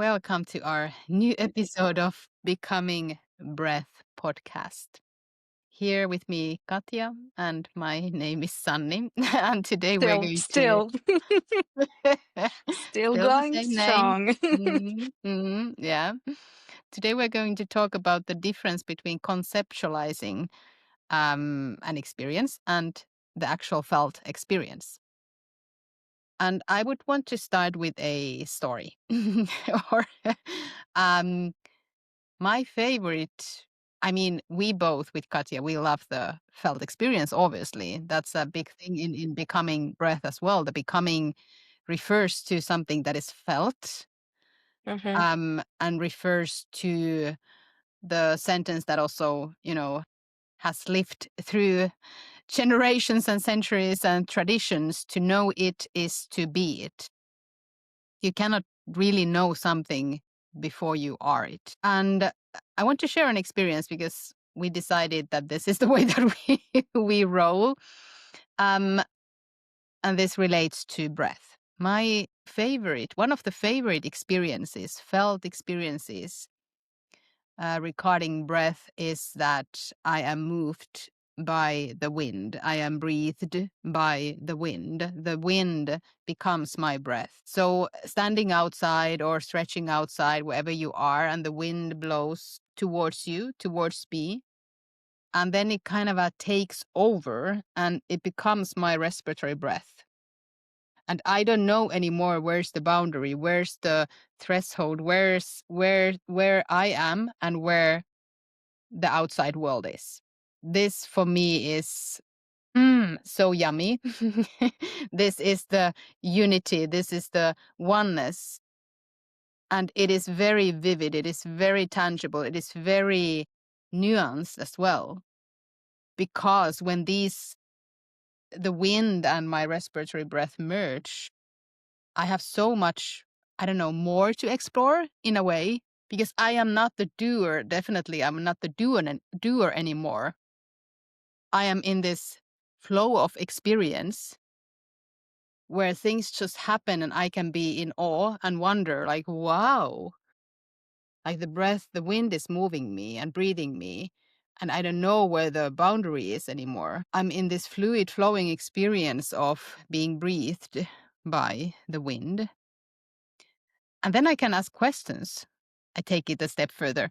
welcome to our new episode of Becoming Breath podcast. Here with me, Katja, and my name is Sanni. And today we're going to Still still the going same name. strong. Yeah. Today we're going to talk about the difference between conceptualizing an experience and the actual felt experience. And I would want to start with a story. or um, my favorite, I mean, we both with Katja, we love the felt experience, obviously. That's a big thing in becoming breath as well. The becoming refers to something that is felt Mhm. and refers to the sentence that also, has lived through generations and centuries and traditions. To know it is to be it. You cannot really know something before you are it. And I want to share an experience because we decided that this is the way that we roll. And this relates to breath. My favorite, one of the favorite experiences, felt experiences regarding breath is that I am moved by the wind. I am breathed by the wind. The wind becomes my breath. So standing outside or stretching outside, wherever you are, and the wind blows towards you, towards me. And then it kind of takes over and it becomes my respiratory breath. And I don't know anymore where's the boundary, where's the threshold, where I am and where the outside world is. This for me is so yummy. This is the unity. This is the oneness. And it is very vivid. It is very tangible. It is very nuanced as well. Because when the wind and my respiratory breath merge, I have so much, I don't know, more to explore in a way. Because I am not the doer. Definitely, I'm not the doer anymore. I am in this flow of experience where things just happen and I can be in awe and wonder, like, wow, like the wind is moving me and breathing me. And I don't know where the boundary is anymore. I'm in this fluid flowing experience of being breathed by the wind. And then I can ask questions. I take it a step further.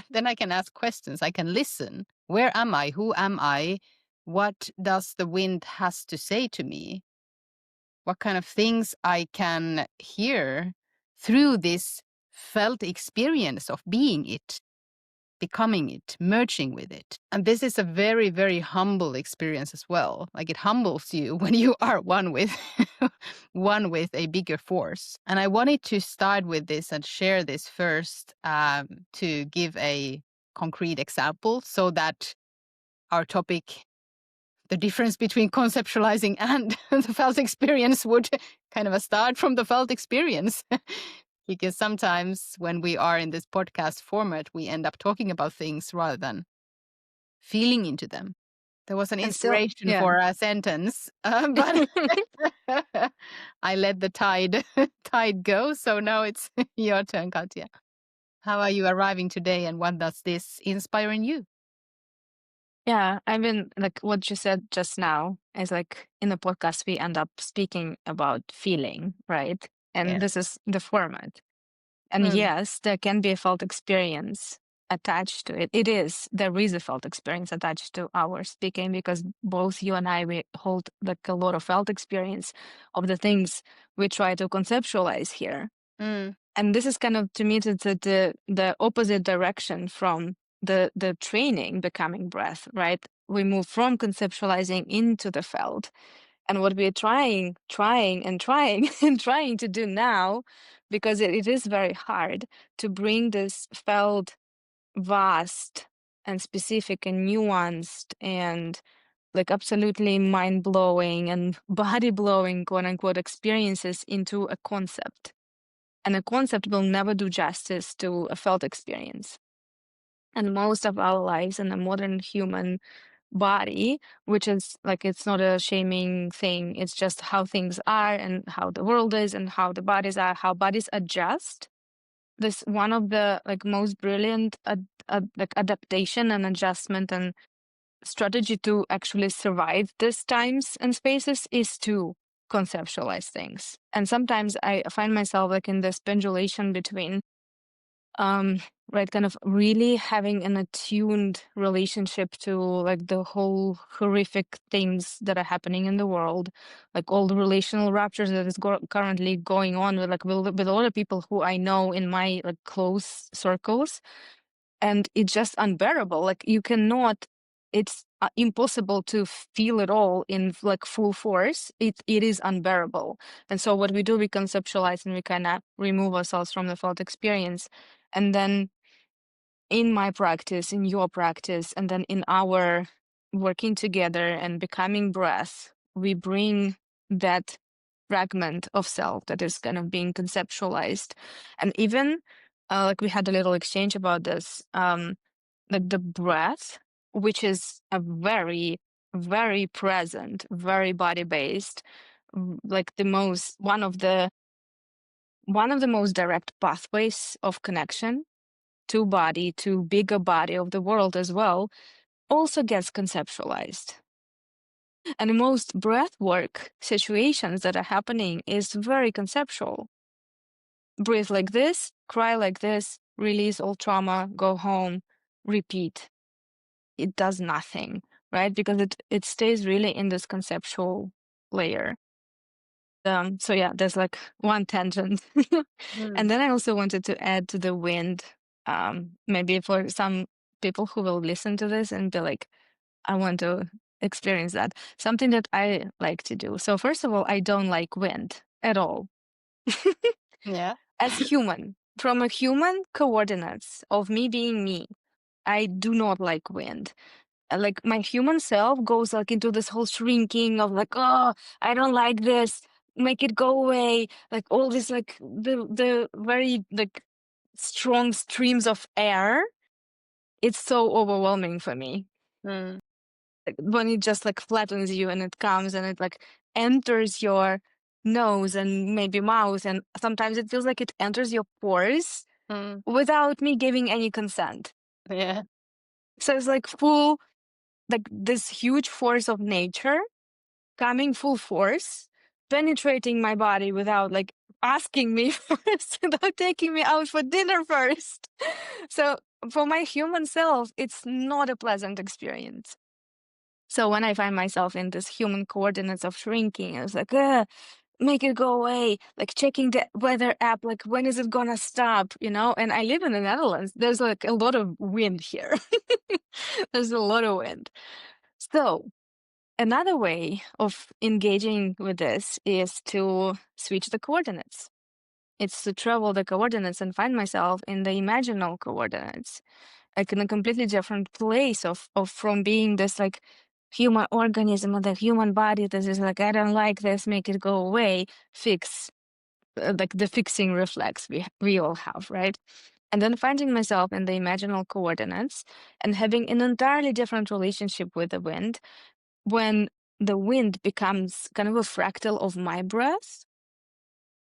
Then I can ask questions. I can listen. Where am I? Who am I? What does the wind has to say to me? What kind of things I can hear through this felt experience of being it, becoming it, merging with it. And this is a very, very humble experience as well. Like it humbles you when you are one with one with a bigger force. And I wanted to start with this and share this first to give a concrete example so that our topic, the difference between conceptualizing and the felt experience, would kind of start from the felt experience. Because sometimes when we are in this podcast format, we end up talking about things rather than feeling into them. There was an And still, inspiration yeah. for a sentence, but I let the tide go. So now it's your turn, Katja. How are you arriving today, and what does this inspire in you? Yeah, I mean, like what you said just now is like in the podcast, we end up speaking about feeling, right? And Yeah. this is the format. And Mm. yes, there can be a felt experience attached to it. There is a felt experience attached to our speaking because both you and I, we hold like a lot of felt experience of the things we try to conceptualize here. Mm. And this is kind of, to me, the opposite direction from the training becoming breath, right? We move from conceptualizing into the felt. And what we're trying and trying and trying to do now, because it is very hard to bring this felt vast and specific and nuanced and like absolutely mind-blowing and body-blowing quote unquote experiences into a concept. And a concept will never do justice to a felt experience. And most of our lives in the modern human body, which is like, it's not a shaming thing, it's just how things are and how the world is and how the bodies are, how bodies adjust. this one of the like most brilliant like adaptation and adjustment and strategy to actually survive these times and spaces is to conceptualize things. And sometimes I find myself like in this pendulation between um right, kind of really having an attuned relationship to like the whole horrific things that are happening in the world, like all the relational ruptures that is currently going on with like with a lot of people who I know in my like close circles, and it's just unbearable. Like you cannot, it's impossible to feel it all in like full force. It is unbearable. And so what we do, we conceptualize and we kind of remove ourselves from the felt experience. And then in my practice, in your practice, and then in our working together and becoming breath, we bring that fragment of self that is kind of being conceptualized. And even like we had a little exchange about this, like the breath, which is a very, very present, very body-based, like the most one of the most direct pathways of connection to body, to bigger body of the world as well, also gets conceptualized. And most breath work situations that are happening is very conceptual. Breathe like this, cry like this, release all trauma, go home, repeat. It does nothing, right? Because it stays really in this conceptual layer. So yeah, there's like one tangent. And Mm. then I also wanted to add to the wind, maybe for some people who will listen to this and be like, I want to experience that. Something that I like to do. So first of all, I don't like wind at all. Yeah. As human, from a human coordinates of me being me, I do not like wind. Like my human self goes like into this whole shrinking of like, oh, I don't like this, make it go away, like all this like the very like strong streams of air. It's so overwhelming for me. Mm. Like, when it just like flattens you and it comes and it like enters your nose and maybe mouth, and sometimes it feels like it enters your pores Mm. without me giving any consent. Yeah. So it's like full, like this huge force of nature coming full force, penetrating my body without like asking me first, without taking me out for dinner first. So for my human self, it's not a pleasant experience. So when I find myself in this human coordinates of shrinking, it's like, make it go away, like checking the weather app, like when is it gonna stop, you know? And I live in the Netherlands. There's like a lot of wind here. There's a lot of wind. So another way of engaging with this is to switch the coordinates. It's to travel the coordinates and find myself in the imaginal coordinates, like in a completely different place of from being this like human organism or the human body that is like, I don't like this, make it go away, fix, like the fixing reflex we all have, right? And then finding myself in the imaginal coordinates and having an entirely different relationship with the wind when the wind becomes kind of a fractal of my breath.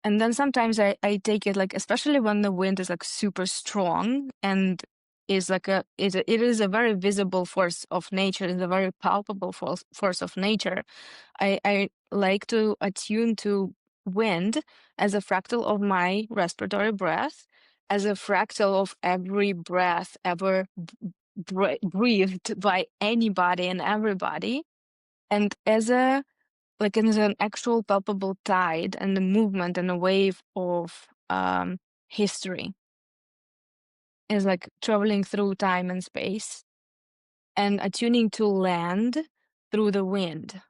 And then sometimes I take it like, especially when the wind is like super strong and is like it is a very visible force of nature, is a very palpable force of nature. I like to attune to wind as a fractal of my respiratory breath, as a fractal of every breath ever breathed by anybody and everybody, and as a like as an actual palpable tide and a movement and a wave of history, is like traveling through time and space and attuning to land through the wind,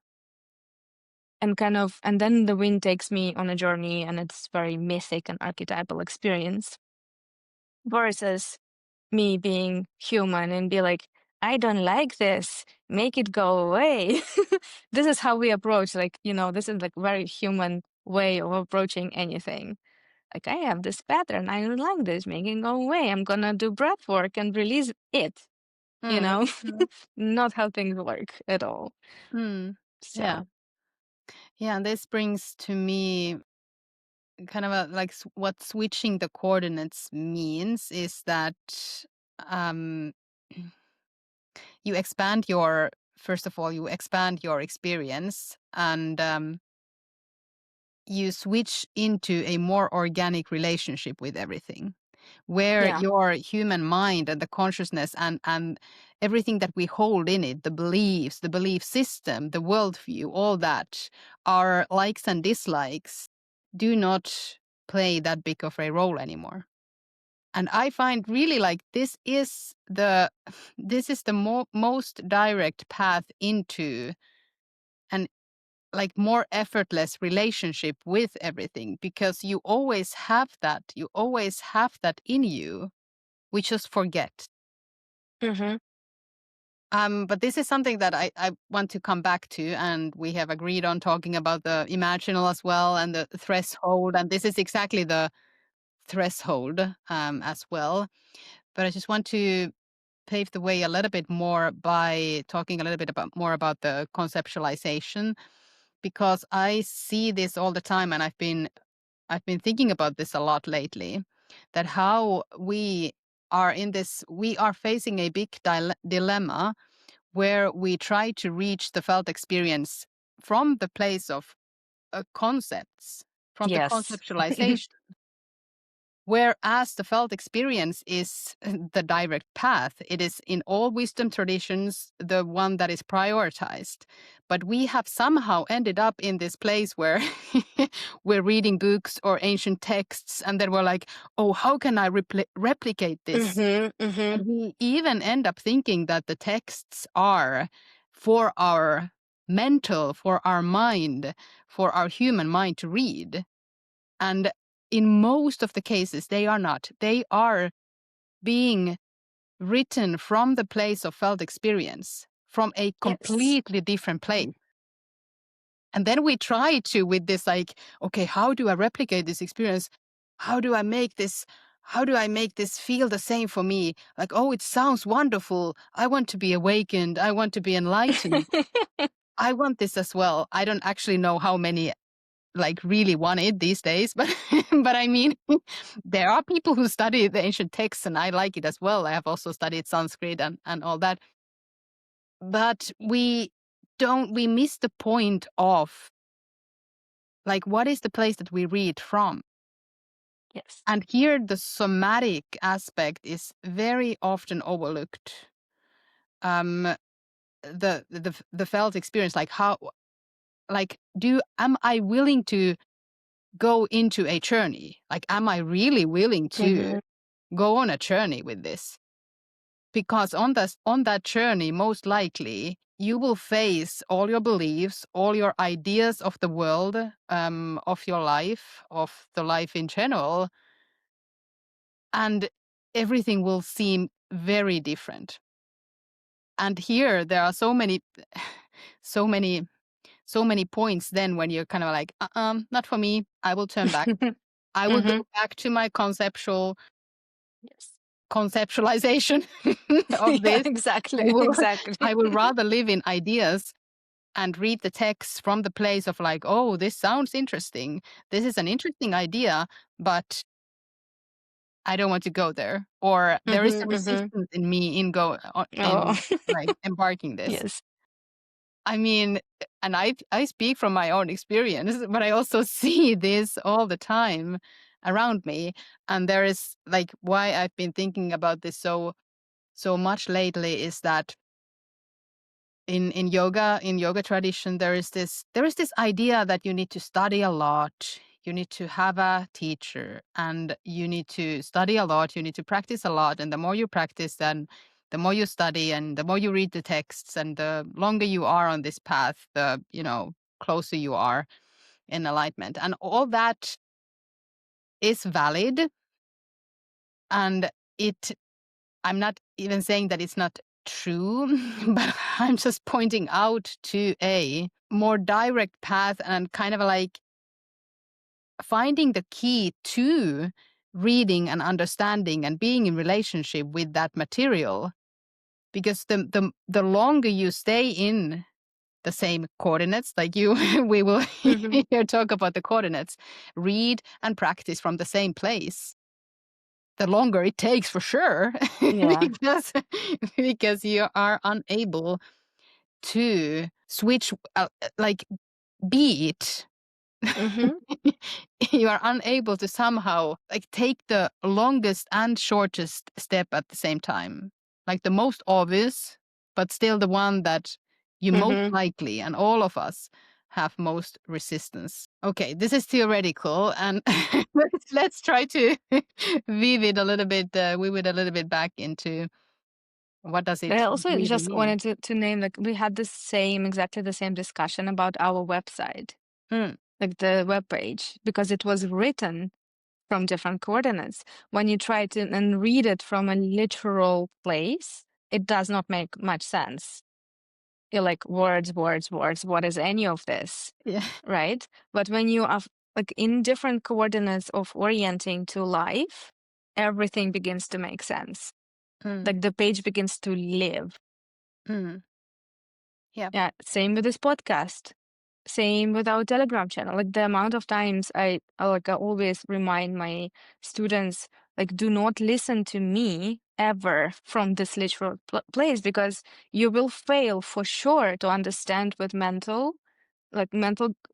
and kind of, and then the wind takes me on a journey and it's very mythic and archetypal experience, versus me being human and be like, I don't like this, make it go away. This is how we approach, like, you know, this is like very human way of approaching anything. Like, I have this pattern, I don't like this, make it go away, I'm gonna do breath work and release it, you Mm. know. Mm. Not how things work at all. Mm. Yeah. So Yeah. And this brings to me kind of what switching the coordinates means is that um, you expand your first of all you expand your experience, and you switch into a more organic relationship with everything, where Yeah. your human mind and the consciousness and everything that we hold in it, the beliefs, the belief system, the worldview, all that, our likes and dislikes, do not play that big of a role anymore. And I find really like this is the most direct path into an like more effortless relationship with everything, because you always have that in you. We just forget. Mm-hmm. But this is something that I want to come back to, and we have agreed on talking about the imaginal as well and the threshold, and this is exactly the threshold as well. But I just want to pave the way a little bit more by talking a little bit more about the conceptualization, because I see this all the time, and I've been thinking about this a lot lately, that how we are facing a big dilemma where we try to reach the felt experience from the place of concepts, from the Yes. conceptualization. Whereas the felt experience is the direct path. It is in all wisdom traditions the one that is prioritized. But we have somehow ended up in this place where we're reading books or ancient texts, and then we're like, oh, how can I replicate this? Mm-hmm. Mm-hmm. And we even end up thinking that the texts are for our for our mind, for our human mind to read. And in most of the cases, they are not. They are being written from the place of felt experience, from a Yes. completely different place. And then we try to, with this, like, okay, how do I replicate this experience? How do I make this? How do I make this feel the same for me? Like, oh, it sounds wonderful. I want to be awakened. I want to be enlightened. I want this as well. I don't actually know how many like really want it these days, but but I mean, there are people who study the ancient texts, and I like it as well. I have also studied Sanskrit and all that. But we miss the point of like what is the place that we read from. Yes. And here the somatic aspect is very often overlooked. Um the felt experience, like how, like, am I willing to go into a journey? Like, am I really willing to Mm-hmm. go on a journey with this? Because on that journey, most likely you will face all your beliefs, all your ideas of the world, of your life, of the life in general, and everything will seem very different. And here there are so many so many so many points then when you're kind of like, not for me. I will turn back. I will Mm-hmm. go back to my Yes. conceptualization of Yeah, this. exactly. I will Exactly. I will rather live in ideas and read the text from the place of like, oh, this sounds interesting. This is an interesting idea, but I don't want to go there. Or there is a Mm-hmm. Mm-hmm. resistance in me Oh, in like embarking this. yes. I mean, and I speak from my own experience, but I also see this all the time around me. And there is like why I've been thinking about this so much lately is that in yoga tradition there is this idea that you need to study a lot, you need to have a teacher, and you need to study a lot, you need to practice a lot, and the more you practice, then the more you study and the more you read the texts, and the longer you are on this path, the closer you are in enlightenment. And all that is valid, and it I'm not even saying that it's not true, but I'm just pointing out to a more direct path and kind of like finding the key to reading and understanding and being in relationship with that material. Because the longer you stay in the same coordinates, like you, we will Mhm. here talk about the coordinates, read and practice from the same place, the longer it takes for sure, Yeah. because because you are unable to switch, like beat. Mhm. You are unable to somehow like take the longest and shortest step at the same time, like the most obvious, but still the one that you most Mhm. likely, and all of us have most resistance. Okay, this is theoretical, and let's try to weave it a little bit back into what does I it also really just mean. wanted to name, like, we had exactly the same discussion about our website, Mm, like the web page, because it was written from different coordinates. When you try to and read it from a literal place, it does not make much sense. You're like, words, words, words. What is any of this? yeah. Right? But when you are like in different coordinates of orienting to life, everything begins to make sense. Mm, Like the page begins to live. mm, yeah. Yeah. Same with this podcast. Same with our Telegram channel. Like the amount of times I always remind my students, like, do not listen to me ever from this literal place, because you will fail for sure to understand with mental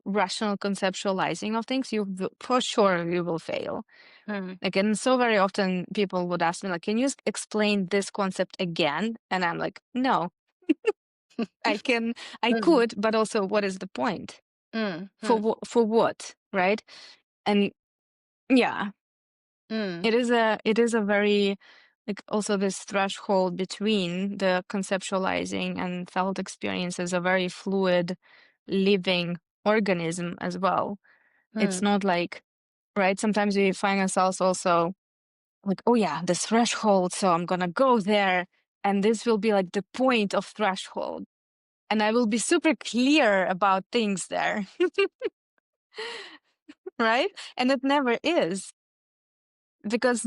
rational conceptualizing of things. For sure you will fail. Mm, Like, and so very often people would ask me, like, can you explain this concept again? And I'm like, no, I mm, could, but also what is the point? mm, For mm, for what, right? And yeah, mm, it is a very, like, also this threshold between the conceptualizing and felt experience is a very fluid living organism as well. It's mm, not like, right, sometimes we find ourselves also like, oh yeah, this threshold, so I'm gonna go there, and this will be like the point of threshold, and I will be super clear about things there. Right? And it never is, because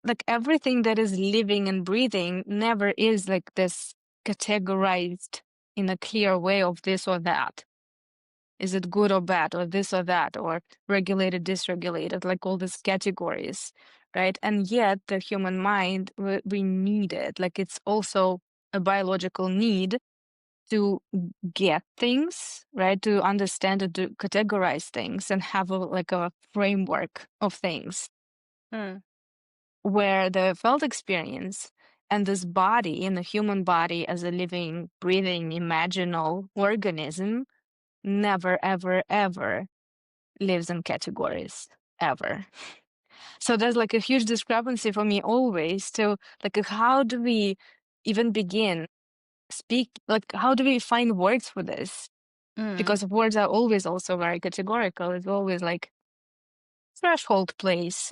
like everything that is living and breathing never is like this categorized in a clear way of this or that. Is it good or bad, or this or that, or regulated, dysregulated, like all these categories, right? And yet the human mind, we need it. Like it's also a biological need to get things, right? To understand and to categorize things and have like a framework of things, mm, where the felt experience and this body in the human body as a living, breathing, imaginal organism never, ever, ever lives in categories, ever. So there's like a huge discrepancy for me always to like, how do we even begin speak, like how do we find words for this? mm, Because words are always also very categorical. It's always like threshold place.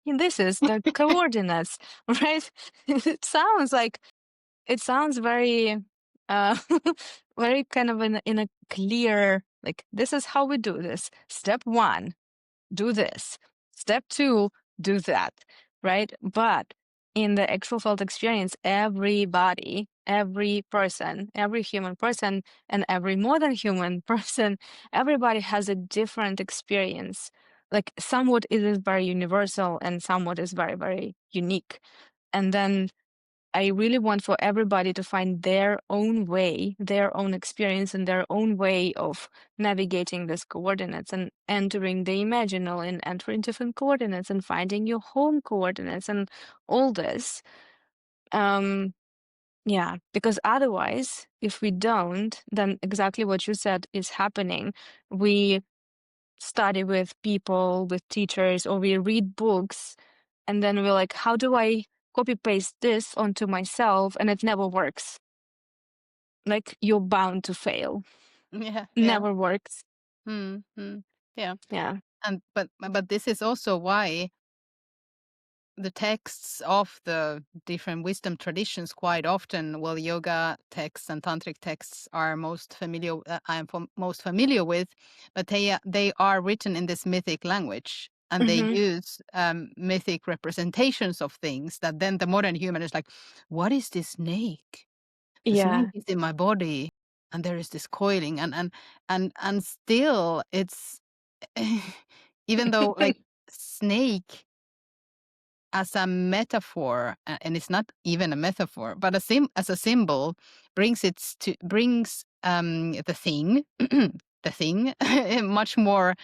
And this is the coordinates, right? It sounds very uh very kind of in a clear, like, this is how we do this. Step one, do this. Step two, do that, right? But in the actual felt experience, everybody, every person, every human person, and every more than human person, everybody has a different experience. Like somewhat it is very universal and somewhat is very, very unique. And then I really want for everybody to find their own way, their own experience, and their own way of navigating these coordinates and entering the imaginal and entering different coordinates and finding your home coordinates and all this. Um, yeah, because otherwise, if we don't, then exactly what you said is happening. We study with people, with teachers, or we read books, and then we're like, how do I copy paste this onto myself? And it never works. Like you're bound to fail. yeah, yeah, Never works. mm, mm, yeah. Yeah. And but this is also why the texts of the different wisdom traditions quite often, well, yoga texts and tantric texts are most familiar with, but they are written in this mythic language, and they Hmm. use mythic representations of things that then the modern human is like, what is this snake? The snake Yeah. is in my body. and there is this coiling, and still it's even though like snake as a metaphor, and it's not even a metaphor, but as a symbol brings the thing the thing much more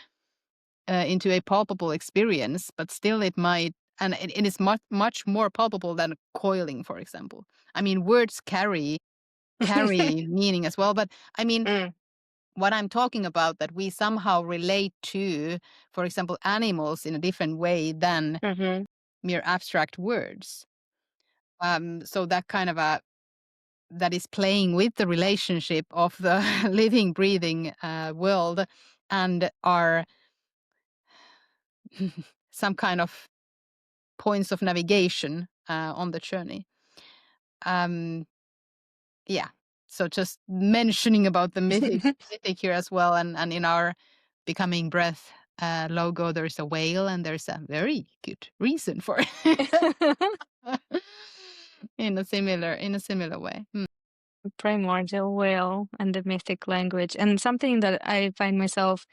into a palpable experience, but still it might, and it is much more palpable than coiling, for example. I mean, words carry meaning as well, but I mean, Mm, what I'm talking about, that we somehow relate to, for example, animals in a different way than mhm. mere abstract words. So that kind of a that is playing with the relationship of the living, breathing world and our some kind of points of navigation on the journey. Um, yeah. So just mentioning about the mythic here as well, and in our Becoming Breath logo, there's a whale, and there's a very good reason for it in a similar way. Mm. Primordial whale and the mythic language, and something that I find myself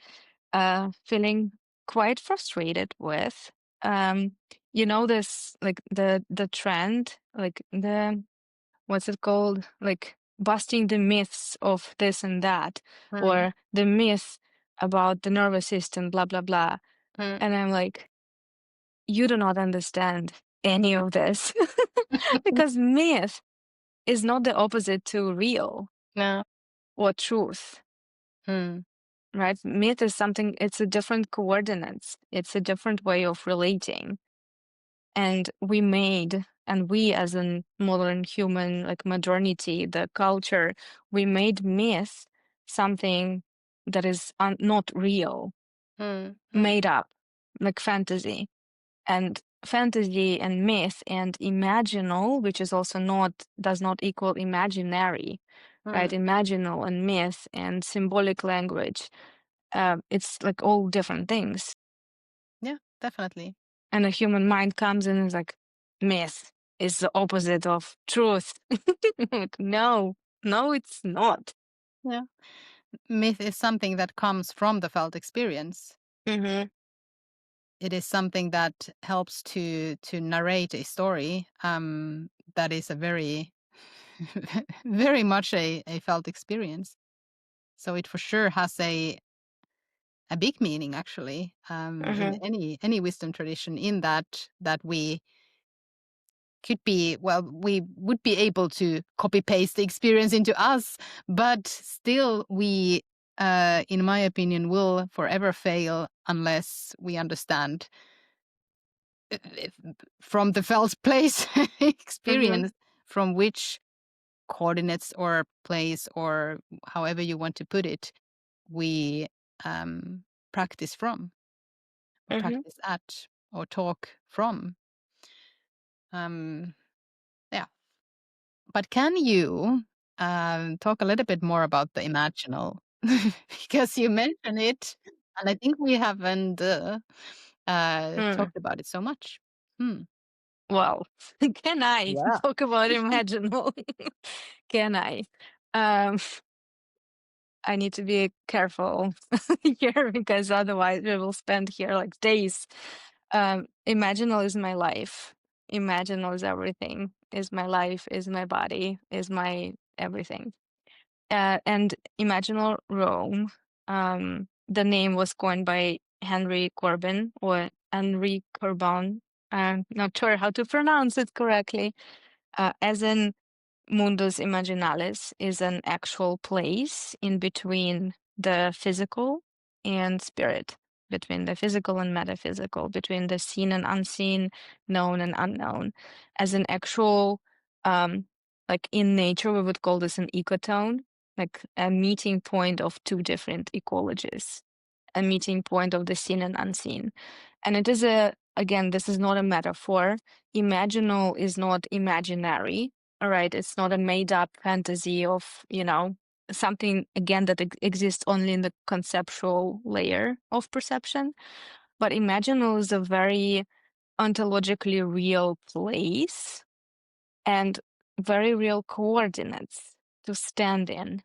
feeling quite frustrated with. Um, this like the trend, like the what's it called? Like busting the myths of this and that, Mm. or the myth about the nervous system, blah blah blah. Mm. And I'm like, you do not understand any of this because myth is not the opposite to real No. or truth, Mm. right? Myth is something, it's a different coordinates, it's a different way of relating. And we as a modern human, like modernity, the culture, we made myth something that is not real, Mm. Mm. made up, like fantasy. And fantasy and myth and imaginal, which is also does not equal imaginary, right? Mm. Imaginal and myth and symbolic language, it's like all different things. Yeah, definitely. And a human mind comes in and is like, myth is the opposite of truth. Like, no, no, it's not. Yeah. Myth is something that comes from the felt experience. Mm-hmm. It is something that helps to narrate a story that is a very very much a felt experience. So it for sure has a big meaning actually in Mm-hmm. any wisdom tradition, in that we could be, well, we would be able to copy paste the experience into us, but still we in my opinion will forever fail unless we understand if- from the felt place Mm-hmm. experience from which coordinates or place or however you want to put it we practice from or Mm-hmm. practice at or talk from. um yeah, but can you talk a little bit more about the imaginal because you mentioned it and I think we haven't Mm. talked about it so much. Hmm. Well, can I Yeah. talk about imaginal? Can I? Um, I need to be careful here because otherwise we will spend here like days. Imaginal is my life. Imaginal is everything. Is my life, is my body, is my everything. And Imaginal Rome, the name was coined by Henry Corbin or Henry Corbin. I'm not sure how to pronounce it correctly. As in Mundus Imaginalis is an actual place in between the physical and spirit, between the physical and metaphysical, between the seen and unseen, known and unknown. As an actual, um, like in nature, we would call this an ecotone, like a meeting point of two different ecologies, a meeting point of the seen and unseen. And it is again, this is not a metaphor. Imaginal is not imaginary, all right, it's not a made up fantasy of, something again that exists only in the conceptual layer of perception. But imaginal is a very ontologically real place and very real coordinates to stand in.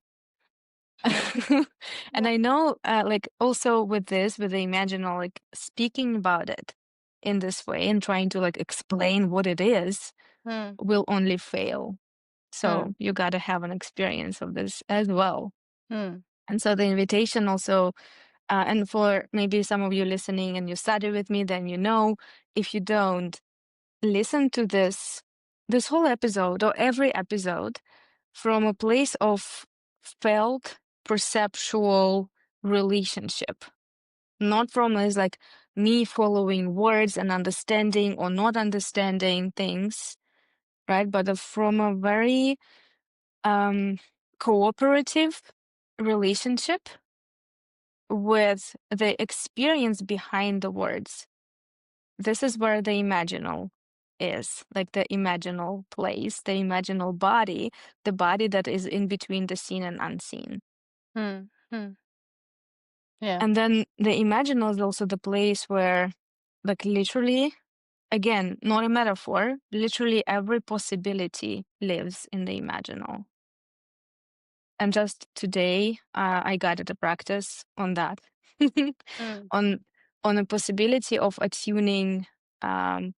And I know, like, also with this, with the imaginal, like, speaking about it in this way and trying to, like, explain what it is Mm, will only fail. mm, So you got to have an experience of this as well. mm, And so the invitation also, and for maybe some of you listening and you study with me, then you know. If you don't, listen to this whole episode or every episode from a place of felt perceptual relationship, not from as like me following words and understanding or not understanding things, right? But from a very cooperative relationship with the experience behind the words. This is where the imaginal is, like the imaginal place, the imaginal body, the body that is in between the seen and unseen. mm, mm. Yeah. And then the imaginal is also the place where, like, literally, again, not a metaphor, literally every possibility lives in the imaginal. And just today, I guided a practice on that, Mm, on a possibility of attuning um,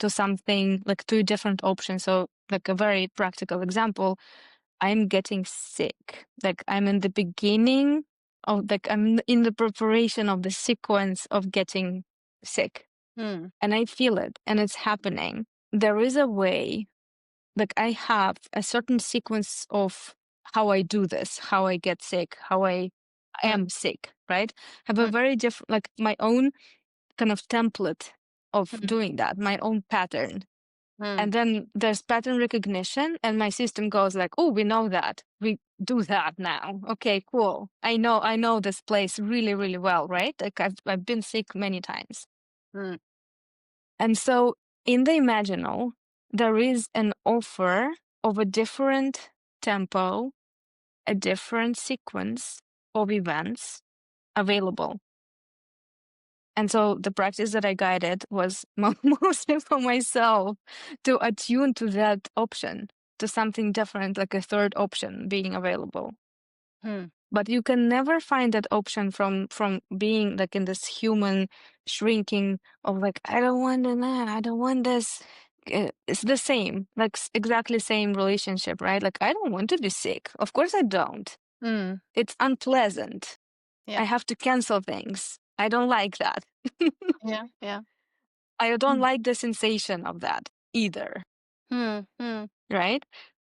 to something, like to different options. So, like a very practical example, I'm getting sick. Like I'm in the beginning of, like I'm in the preparation of the sequence of getting sick, mm, and I feel it, and it's happening. There is a way, like I have a certain sequence of how I do this, how I get sick, how I mm, am sick, right? Have a mm, very different, like my own kind of template of mm, doing that, my own pattern. mm, And then there's pattern recognition, and my system goes like, "Oh, we know that. We do that now. Okay, cool. I know this place really, really well, right? Like I've been sick many times." mm, And so in the imaginal, there is an offer of a different tempo, a different sequence of events available. And so the practice that I guided was mostly for myself to attune to that option, to something different, like a third option being available. mm, But you can never find that option from being like in this human shrinking of like, I don't want that, I don't want this. It's the same, like exactly same relationship, right? Like I don't want to be sick. Of course I don't. mm. It's unpleasant. I Yeah. have to cancel things. I don't like that. Yeah. Yeah. I don't Mm, like the sensation of that either, mm, mm, right?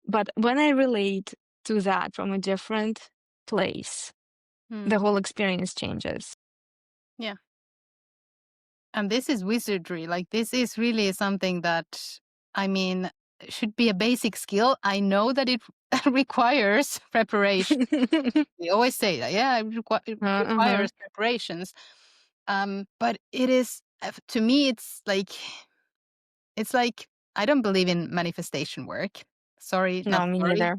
But when I relate to that from a different place, the mm. whole experience changes. Yeah. And this is wizardry. Like this is really something that, I mean, should be a basic skill. I know that it requires preparation. We always say that, yeah, it Uh-huh. requires preparations. But it is, to me, it's like I don't believe in manifestation work. Sorry, not No, me sorry. neither.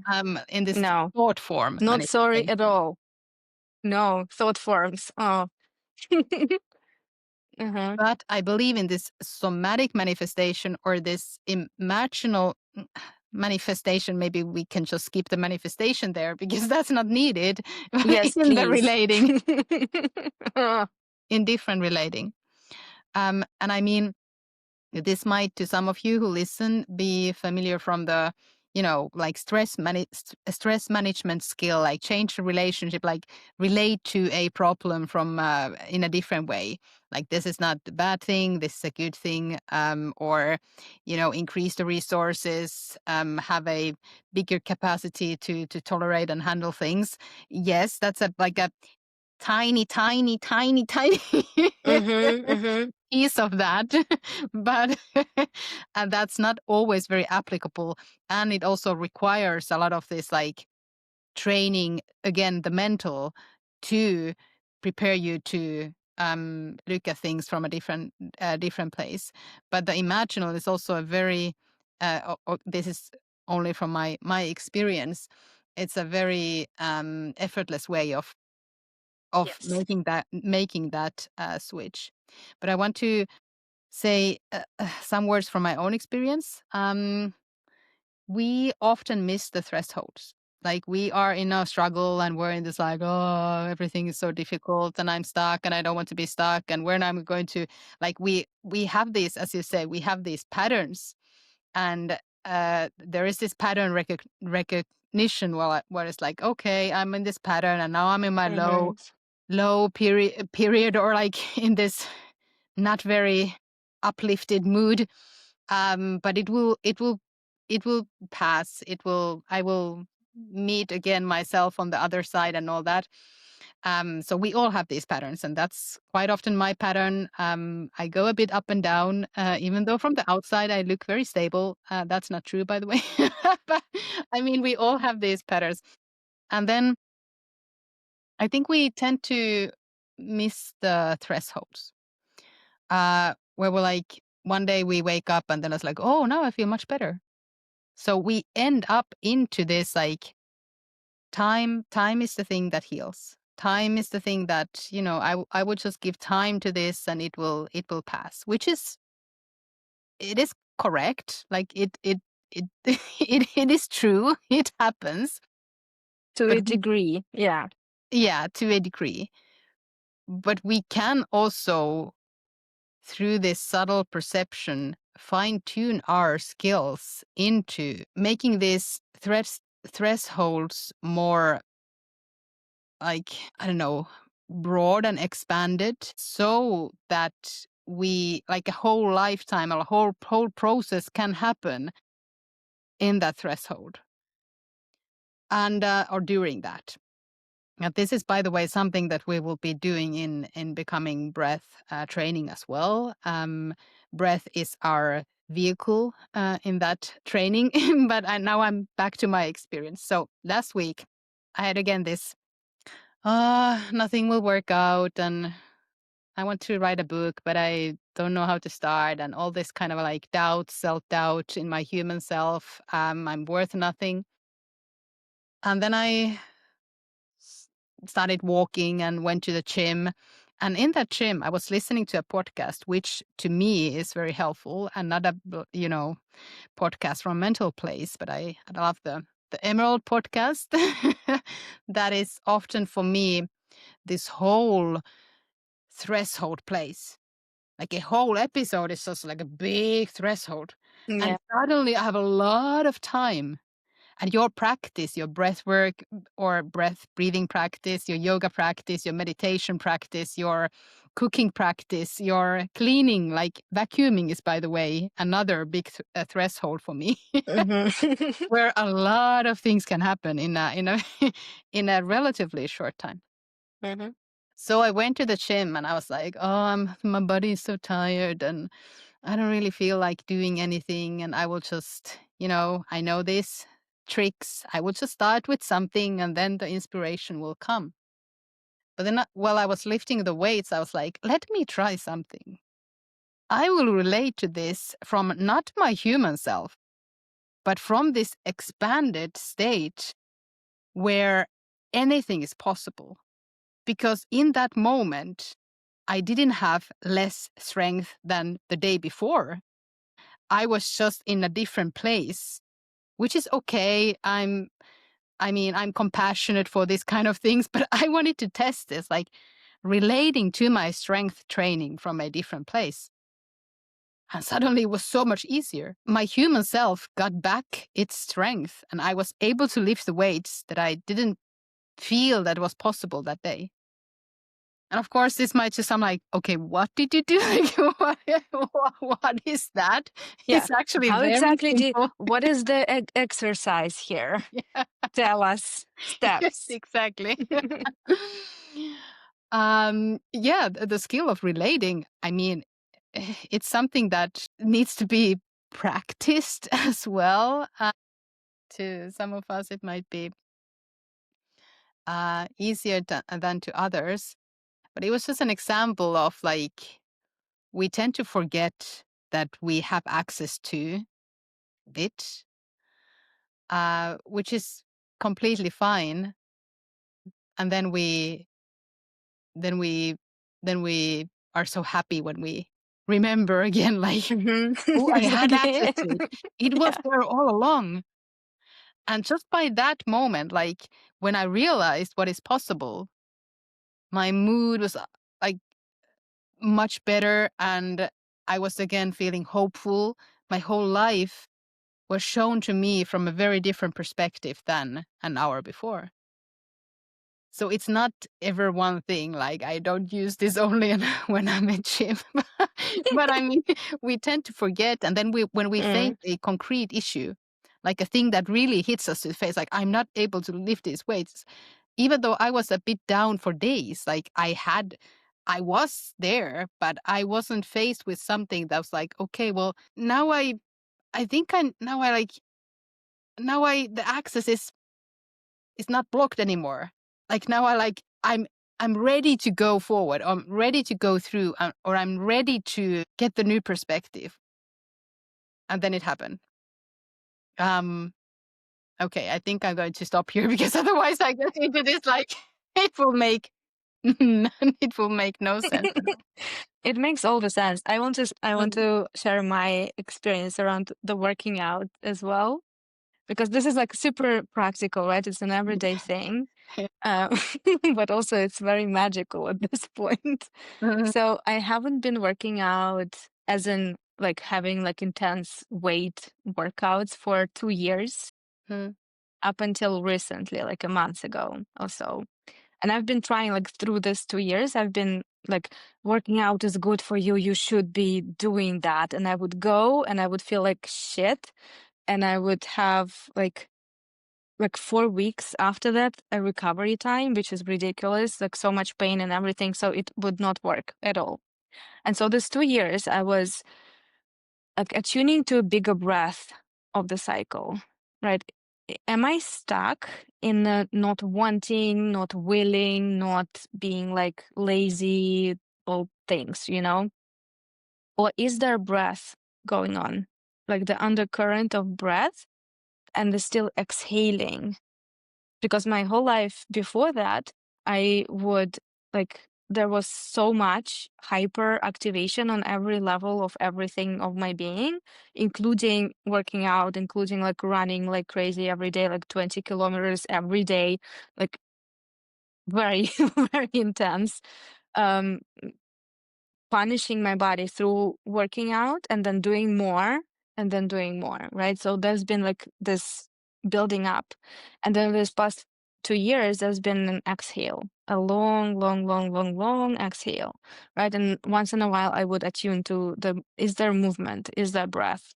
In this No, thought form not sorry at manifestation. all. No, thought forms. Oh. Uh-huh. But I believe in this somatic manifestation or this imaginal manifestation. Maybe we can just skip the manifestation there because that's not needed Yes, in the please. relating, Uh, in different relating. And I mean, this might, to some of you who listen, be familiar from the, like stress management skill, like change the relationship, like relate to a problem from in a different way. Like this is not a bad thing, this is a good thing, or increase the resources, have a bigger capacity to tolerate and handle things. Yes, that's like a tiny, tiny, tiny, tiny mm-hmm, piece of that, but and that's not always very applicable. And it also requires a lot of this, like training again, the mental, to prepare you to look at things from a different place. But the imaginal is also a very this is only from my experience. It's a very effortless way of yes. making that switch. But I want to say some words from my own experience. We often miss the thresholds. Like we are in a struggle and we're in this like, oh, everything is so difficult and I'm stuck and I don't want to be stuck and when I'm going to, like we have these, as you say, we have these patterns, and there is this pattern recognition where it's like, okay, I'm in this pattern and now I'm in my Mhm. low period, or like in this not very uplifted mood. But it will pass. I will meet again myself on the other side and all that. So we all have these patterns, and that's quite often my pattern. I go a bit up and down, even though from the outside I look very stable. That's not true, by the way. But I mean, we all have these patterns. And then I think we tend to miss the thresholds, where we're like, one day we wake up and then it's like, oh, now I feel much better. So we end up into this like, time is the thing that heals. Time is the thing that, I would just give time to this and it will pass, which it is correct. Like it it is true. It happens. To But a degree, yeah. yeah, to a degree. But we can also, through this subtle perception, fine tune our skills into making these thresholds more, like, I don't know, broad and expanded, so that we, like, a whole lifetime or a whole process can happen in that threshold and or during that. Now, this is, by the way, something that we will be doing in becoming breath training as well. Breath is our vehicle in that training. But now I'm back to my experience. So last week, I had again this, nothing will work out, and I want to write a book, but I don't know how to start, and all this kind of like doubt, self-doubt in my human self. I'm worth nothing. And then I started walking and went to the gym. And in that gym, I was listening to a podcast, which to me is very helpful, and not a, podcast from a mental place, but I love the Emerald podcast. That is often for me this whole threshold place. Like a whole episode is just like a big threshold. And Yeah. suddenly I have a lot of time. And your practice, your breath work or breath breathing practice, your yoga practice, your meditation practice, your cooking practice, your cleaning, like vacuuming is, by the way, another big threshold for me, Mhm. where a lot of things can happen in a in a relatively short time. Mhm. So I went to the gym and I was like, oh, my body is so tired and I don't really feel like doing anything. And I will just, I know these tricks. I will just start with something and then the inspiration will come. But then while I was lifting the weights, I was like, let me try something. I will relate to this from not my human self, but from this expanded state where anything is possible. Because in that moment, I didn't have less strength than the day before. I was just in a different place, which is okay. I'm compassionate for this kind of things, but I wanted to test this, like relating to my strength training from a different place. And suddenly it was so much easier. My human self got back its strength, and I was able to lift the weights that I didn't feel that was possible that day. And of course, this might just sound like, okay, what did you do? Like, what is that? Yeah. It's actually How very exactly simple. what is the exercise here? Yeah, Tell us yes, steps. exactly. Yeah, the skill of relating, I mean, it's something that needs to be practiced as well. To some of us, it might be easier than to others. But it was just an example of like, we tend to forget that we have access to it, which is completely fine. And then we, then we are so happy when we remember again, like, Mhm. oh, I had access Again. to it. It was Yeah. there all along. And just by that moment, like when I realized what is possible, my mood was like much better, and I was again feeling hopeful. My whole life was shown to me from a very different perspective than an hour before. So it's not ever one thing, like I don't use this only when I'm at gym. But I mean, we tend to forget, and then when we face a concrete issue, like a thing that really hits us to the face, like I'm not able to lift these weights, even though I was a bit down for days, like I was there, but I wasn't faced with something that was like, okay, well, now I think now I like, now the access is not blocked anymore. Like now I like, I'm ready to go forward. I'm ready to go through, or I'm ready to get the new perspective. And then it happened. Okay, I think I'm going to stop here because otherwise I get into this like it will make it will make no sense at all. It makes all the sense. I want to share my experience around the working out as well, because this is like super practical, right? It's an everyday thing. Uh, but also it's very magical at this point. So I haven't been working out as in like having like intense weight workouts for 2 years up until recently, like a month ago or so. And I've been trying like through this 2 years, I've been like working out is good for you. You should be doing that. And I would go and I would feel like shit. And I would have like 4 weeks after that a recovery time, which is ridiculous, like so much pain and everything. So it would not work at all. And so this 2 years I was like attuning to a bigger breath of the cycle, right? Am I stuck in the not wanting, not willing, not being like lazy, all things, you know? Or is there breath going on? Like the undercurrent of breath and the still exhaling? Because my whole life before that, I would like, there was so much hyper activation on every level of everything of my being, including working out, including like running like crazy every day, like 20 kilometers every day, like very, very intense. Um, Punishing my body through working out and then doing more and then doing more, right? So there's been like this building up. And then this past 2 years, there's been an exhale, a long, long, long, long, long exhale, right? And once in a while, I would attune to is there movement? Is there breath?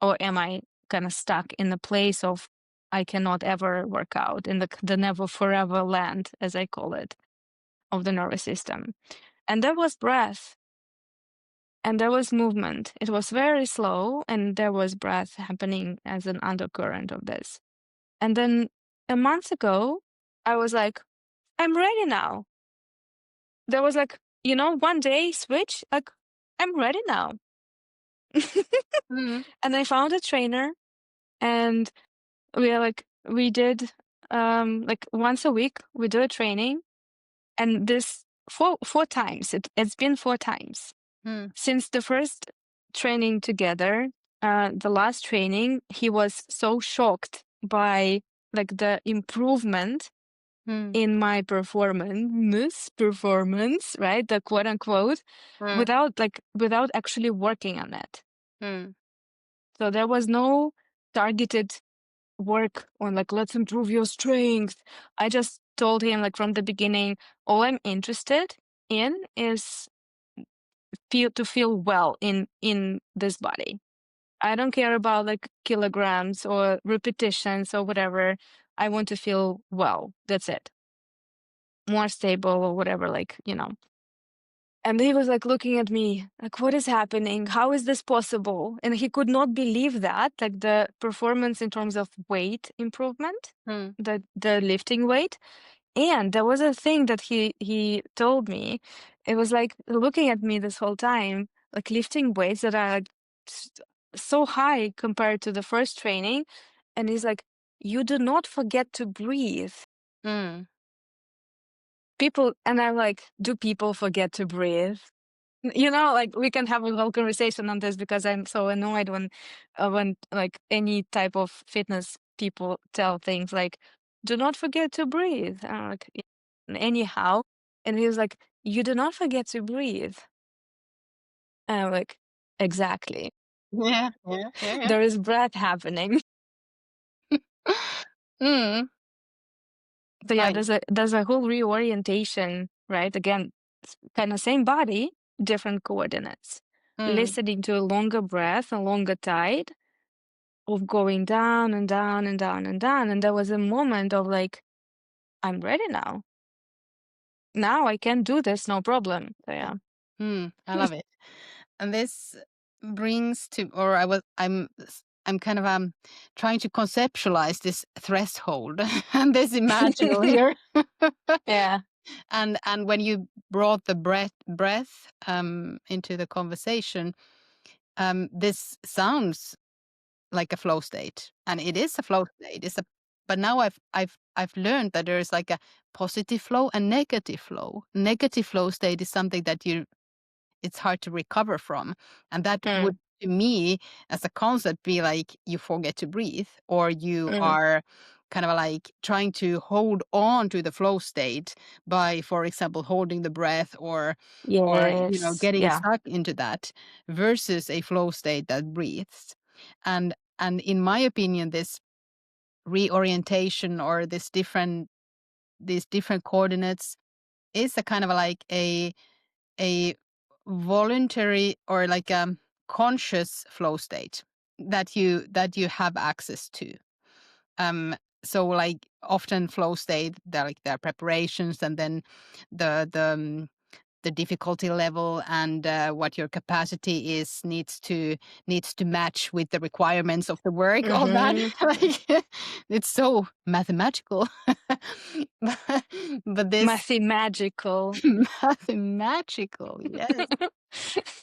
Or am I kind of stuck in the place of I cannot ever work out in the never forever land, as I call it, of the nervous system? And there was breath. And there was movement. It was very slow, and there was breath happening as an undercurrent of this. And then a month ago, I was like, I'm ready now. There was like, one day switch, like, I'm ready now. And I found a trainer, and we did like once a week, we do a training, and this four times. It's been 4 times. Since the first training together, the last training, he was so shocked by like the improvement in my performance, right? The quote unquote, without actually working on it. So there was no targeted work on like, let's improve your strength. I just told him like from the beginning, all I'm interested in is feel well in this body. I don't care about like kilograms or repetitions or whatever. I want to feel well. That's it. More stable or whatever, And he was like looking at me, like, what is happening? How is this possible? And he could not believe that, like the performance in terms of weight improvement, the lifting weight. And there was a thing that he told me. It was like looking at me this whole time, like lifting weights that are like so high compared to the first training. And he's like, you do not forget to breathe. People, and I'm like, do people forget to breathe? Like we can have a whole conversation on this because I'm so annoyed when like any type of fitness people tell things like, "Do not forget to breathe." And I'm like, anyhow, and he was like, "You do not forget to breathe." And I'm like, exactly. Yeah, yeah, yeah, yeah. There is breath happening. Mm, So yeah, I there's a whole reorientation, right? Again, kind of same body, different coordinates. mm, Listening to a longer breath, a longer tide of going down and down and down and down. And there was a moment of like, I'm ready now. Now I can do this, no problem. So yeah. I love it. And this brings to, or I'm kind of trying to conceptualize this threshold and this imaginal here. Yeah. And when you brought the breath into the conversation, this sounds like a flow state, and it is a flow state. It's a But now I've learned that there is like a positive flow and negative flow. Negative flow state is something that it's hard to recover from. And that Mm, would, to me, as a concept, be like you forget to breathe, or you mm. are kind of like trying to hold on to the flow state by, for example, holding the breath, or Yes. getting Yeah. stuck into that, versus a flow state that breathes. And in my opinion, this reorientation, or these different coordinates, is a kind of like a voluntary, or like a conscious flow state that you have access to. um so like often flow state, there are preparations, and then the difficulty level, and what your capacity is, needs to match with the requirements of the work, all that. Mm-hmm. Like, it's so mathematical. but, but this Magical. mathematical, yes.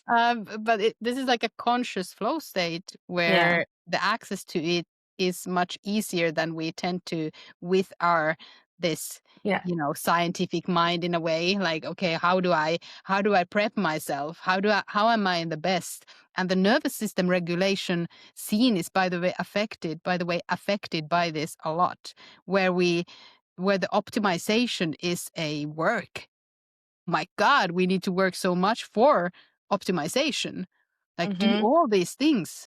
But this is like a conscious flow state, Yeah. where the access to it is much easier than we tend to, with our this Yeah. scientific mind, in a way. Like, okay, how do I prep myself? How am I in the best? And the nervous system regulation scene is, by the way, affected by this a lot, where the optimization is a work. My God, we need to work so much for optimization. Like, do Mm-hmm. all these things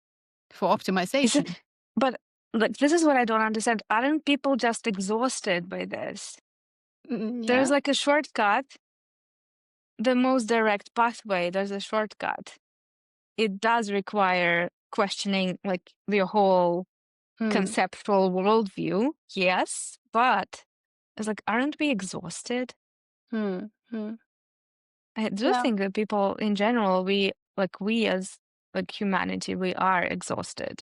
for Is it? optimization. But like, this is what I don't understand. Aren't people just exhausted by this? Yeah. There's like a shortcut, the most direct pathway. There's a shortcut. It does require questioning like the whole Hmm. conceptual worldview. Yes, but it's like, aren't we exhausted? Hmm. Hmm. I do Yeah. think that people in general, we as like humanity, we are exhausted.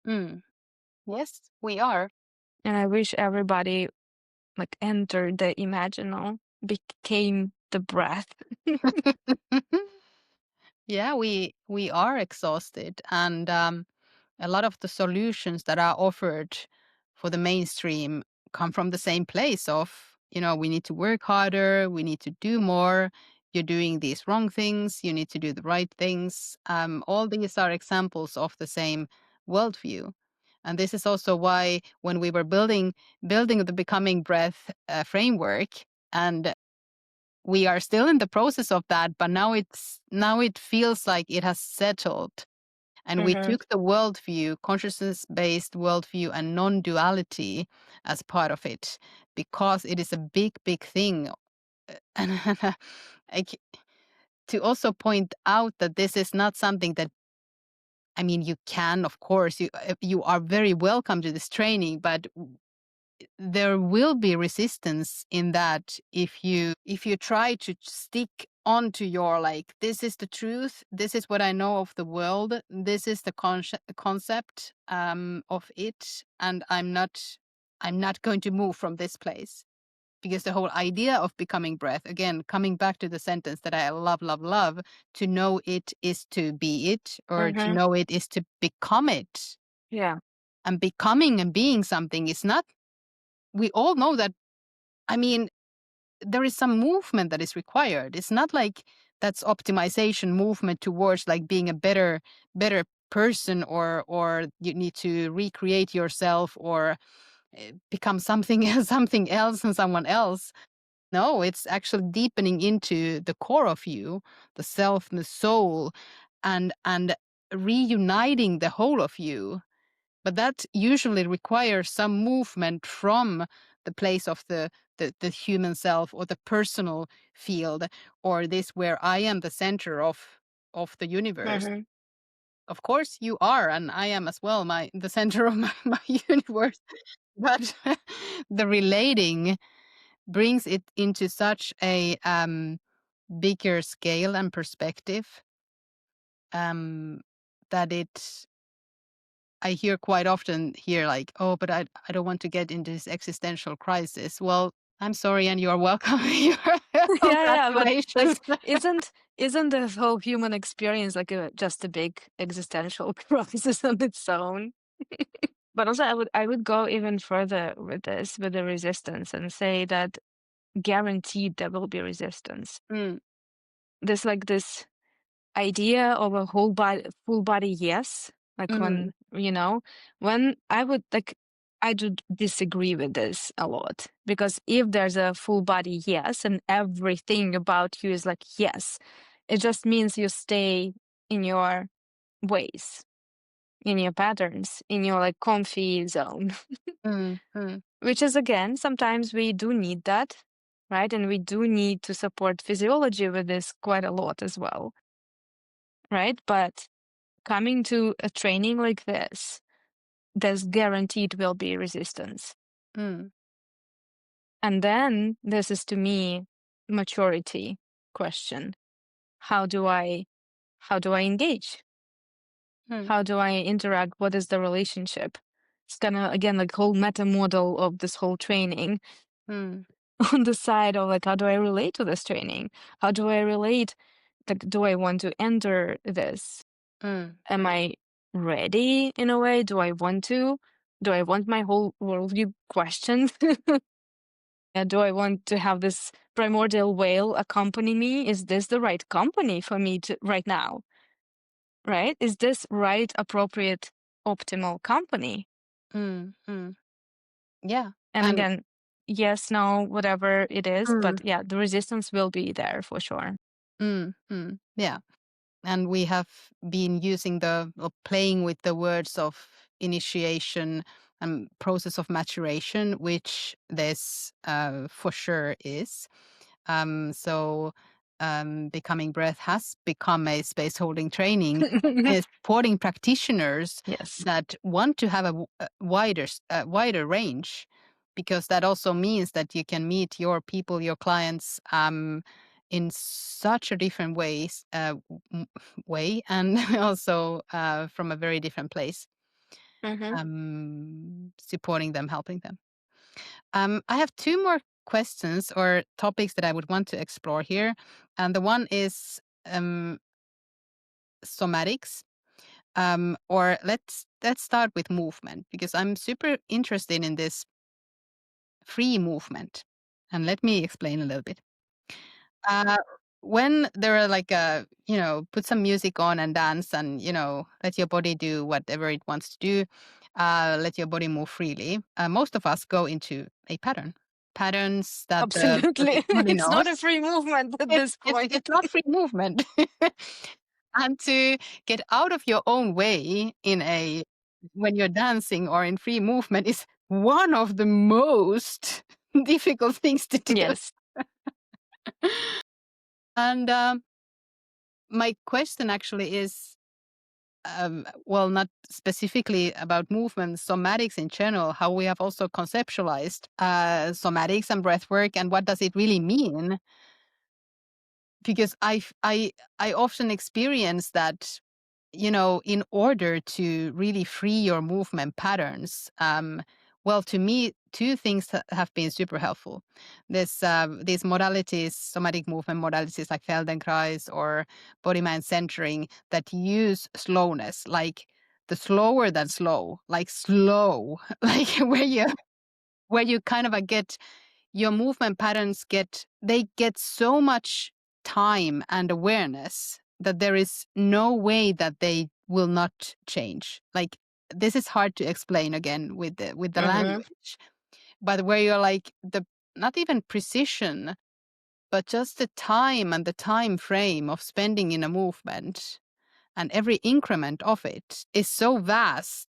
Hmm. Yes, we are. And I wish everybody like entered the imaginal, became the breath. Yeah, we are exhausted, and a lot of the solutions that are offered for the mainstream come from the same place of, we need to work harder, we need to do more, you're doing these wrong things, you need to do the right things. All these are examples of the same worldview. And this is also why, when we were building the Becoming Breath framework, and we are still in the process of that, but now it feels like it has settled. And we Hmm. took the worldview, consciousness-based worldview, and non-duality as part of it, because it is a big, big thing. And like, to also point out that this is not something that, I mean, you can, of course, you are very welcome to this training, but there will be resistance in that, if you try to stick onto your, like, this is the truth, this is what I know of the world, this is the concept of it, and I'm not going to move from this place. Because the whole idea of becoming breath, again, coming back to the sentence that I love, love, love, to know it is to be it, or to Hmm. know it is to become it. Yeah. And becoming and being something is not, we all know that. I mean, there is some movement that is required. It's not like that's optimization movement towards like being a better person, or you need to recreate yourself, or become something something else and someone else. No, it's actually deepening into the core of you, the self and the soul, and reuniting the whole of you. But that usually requires some movement from the place of the human self, or the personal field, or this where I am the center of the universe. Mhm. Of course you are, and I am as well, the center of my universe. But the relating brings it into such a bigger scale and perspective, um, that I hear quite often here, like, oh, but I don't want to get into this existential crisis. Well, I'm sorry, and you're welcome. Yeah, but like, Congratulations. isn't the whole human experience like just a big existential crisis on its own? But also, I would go even further with this, with the resistance, and say that guaranteed there will be resistance. Mm, There's like this idea of a whole body, full body yes. Like mm, when I would like, I do disagree with this a lot because if there's a full body yes and everything about you is like yes, it just means you stay in your ways, in your patterns, in your like comfy zone. mm, mm, Which is again, sometimes we do need that, right? And we do need to support physiology with this quite a lot as well, right? But coming to a training like this, there's guaranteed will be resistance. mm, And then this is to me maturity question. How do I engage? mm, How do I interact? What is the relationship? It's kind of again like whole meta model of this whole training mm, on the side of like how do I relate to this training? How do I relate? Like, do I want to enter this? mm, Am I ready in a way? Do I want to? Do I want my whole worldview questioned? Do I want to have this primordial whale accompany me? Is this the right company for me to right now? Right? Is this right, appropriate, optimal company? mm. Yeah. And And again, yes, no, whatever it is, mm, but yeah, the resistance will be there for sure. yeah. And we have been using playing with the words of initiation and process of maturation, which this for sure is. So Becoming Breath has become a space holding training, supporting practitioners Yes. that want to have a wider range, because that also means that you can meet your people, your clients, in such a different way, and also from a very different place, Hmm. supporting them, helping them. I have two more questions or topics that I would want to explore here. And the one is somatics. Or let's start with movement, because I'm super interested in this free movement. And let me explain a little bit. Uh, when there are like put some music on and dance, and let your body do whatever it wants to do. Let your body move freely. Most of us go into a patterns that the Absolutely. body It's not a knows. free movement at It's this it's point. it's not free movement. And to get out of your own way when you're dancing or in free movement is one of the most difficult things to do. Yes. And my question actually is, well, not specifically about movement, somatics in general, how we have also conceptualized somatics and breath work, and what does it really mean? Because I often experience that, in order to really free your movement patterns, well, to me, two things have been super helpful. These modalities, somatic movement modalities like Feldenkrais or body mind centering, that use slowness, like the slower than slow, like slow, like where you kind of get your movement patterns get so much time and awareness that there is no way that they will not change. Like, this is hard to explain again with the Mm-hmm. language, but where you're like the not even precision, but just the time and the time frame of spending in a movement and every increment of it is so vast.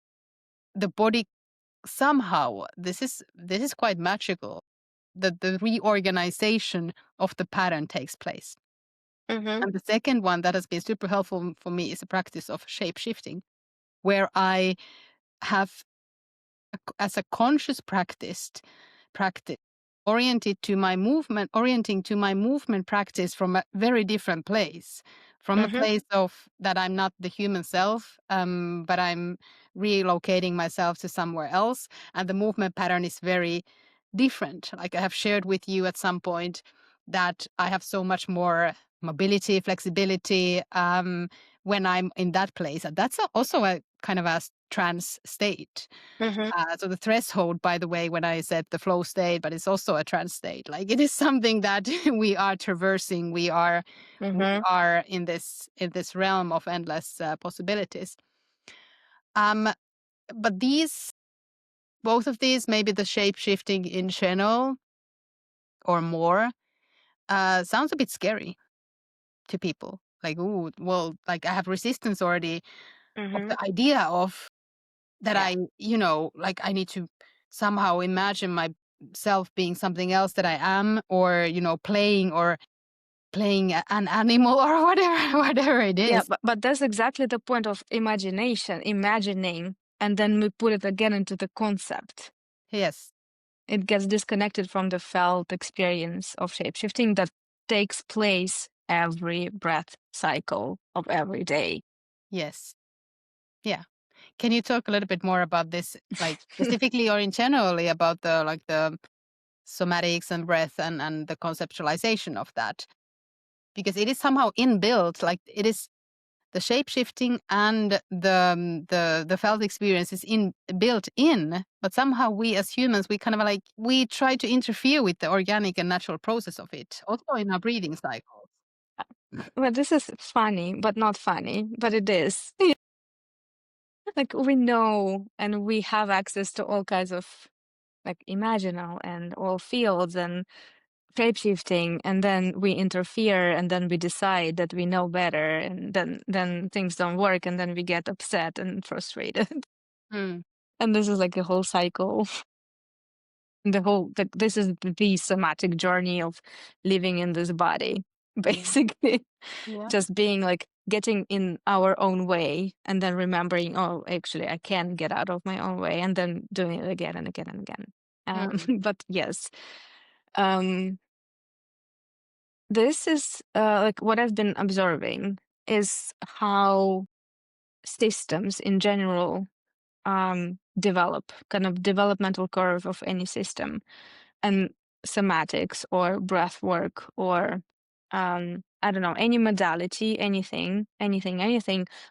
The body somehow, this is quite magical. The reorganization of the pattern takes place. Mm-hmm. And the second one that has been super helpful for me is a practice of shape shifting, where I have as a conscious practice orienting to my movement practice from a very different place, from a Mm-hmm. place of that I'm not the human self, but I'm relocating myself to somewhere else, and the movement pattern is very different. Like I have shared with you at some point that I have so much more mobility, flexibility, when I'm in that place, and that's also a kind of a trance state. Mm-hmm. So the threshold, by the way, when I said the flow state, but it's also a trance state. Like it is something that we are traversing. We Mm-hmm. are in this realm of endless possibilities. Um, but both of these, maybe the shape shifting in general or more, sounds a bit scary to people. Like, ooh, well, like I have resistance already of Mm-hmm. the idea of that Yeah. like I need to somehow imagine myself being something else that I am, or, playing an animal or whatever, whatever it Yeah, is. but that's exactly the point of imagination, imagining, and then we put it again into the concept. Yes, It gets disconnected from the felt experience of shapeshifting that takes place every breath cycle of every day. yes. Yeah. Can you talk a little bit more about this, like specifically or in generally about the somatics and breath and the conceptualization of that? Because it is somehow inbuilt, like it is the shape shifting and the felt experience is in built in, but somehow we as humans, we kind of like we try to interfere with the organic and natural process of it, also in our breathing cycles. Well, this is funny, but not funny, but it is. Like we know and we have access to all kinds of like imaginal and all fields and shapeshifting, and then we interfere, and then we decide that we know better, and then things don't work, and then we get upset and frustrated. Hmm. And this is like a whole cycle. This is the somatic journey of living in this body, Yeah. basically. Yeah. Just being like getting in our own way, and then remembering, oh, actually I can get out of my own way, and then doing it again and again and again. Hmm. But yes, um this is like what I've been observing is how systems in general develop, kind of developmental curve of any system, and somatics or breath work or I don't know, any modality, anything,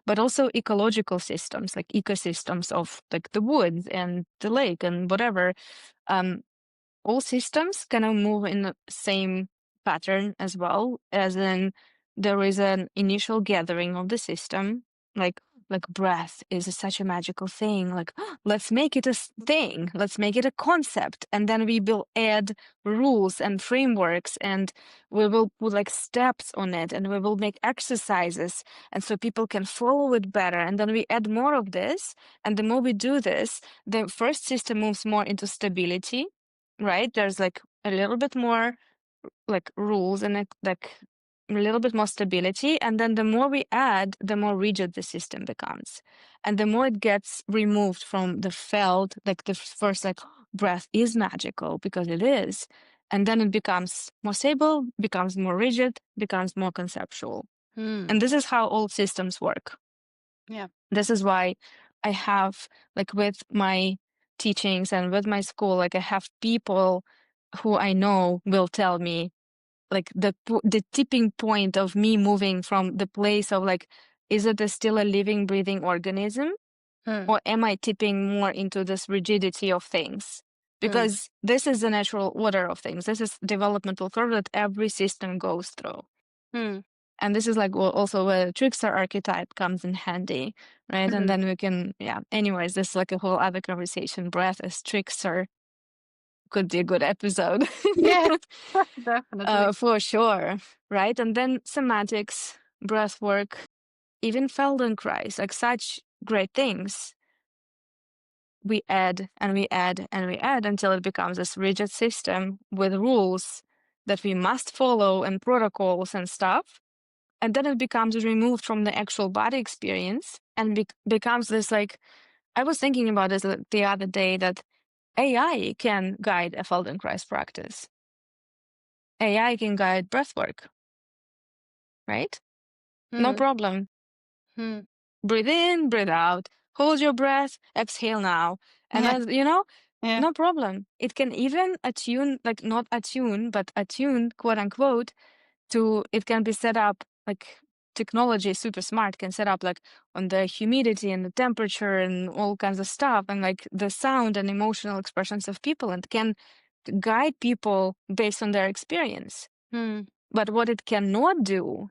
but also ecological systems, like ecosystems of like the woods and the lake and whatever. Um, all systems kind of move in the same pattern as well, as in there is an initial gathering of the system, like breath is such a magical thing, like let's make it a thing, let's make it a concept, and then we will add rules and frameworks, and we will put like steps on it, and we will make exercises, and so people can follow it better, and then we add more of this, and the more we do this, the first system moves more into stability, right? There's like a little bit more like rules and like a little bit more stability. And then the more we add, the more rigid the system becomes. And the more it gets removed from the felt, like the first like breath is magical because it is. And then it becomes more stable, becomes more rigid, becomes more conceptual. Hmm. And this is how all systems work. Yeah. This is why I have like with my teachings and with my school, like I have people who I know will tell me like the tipping point of me moving from the place of like, is it still a living breathing organism, Hmm. or am I tipping more into this rigidity of things? Hmm. Because this is the natural order of things, this is developmental curve that every system goes through. Hmm. And this is like also where the trickster archetype comes in handy, right? And then we can, anyways, this is like a whole other conversation. Breath as trickster could be a good episode. Yeah, definitely. For sure, right? And then semantics, breath work, even Feldenkrais, like such great things. We add and we add and we add until it becomes this rigid system with rules that we must follow and protocols and stuff. And then it becomes removed from the actual body experience and becomes this like, I was thinking about this the other day that AI can guide a Feldenkrais practice. AI can guide breathwork, right? No problem. Mm. Breathe in, breathe out, hold your breath, exhale now. And Yeah, then, yeah. no problem. It can even attune, like not attune, but attune, quote unquote, to it can be set up like technology is super smart, can set up like on the humidity and the temperature and all kinds of stuff and like the sound and emotional expressions of people and can guide people based on their experience. Mm. But what it cannot do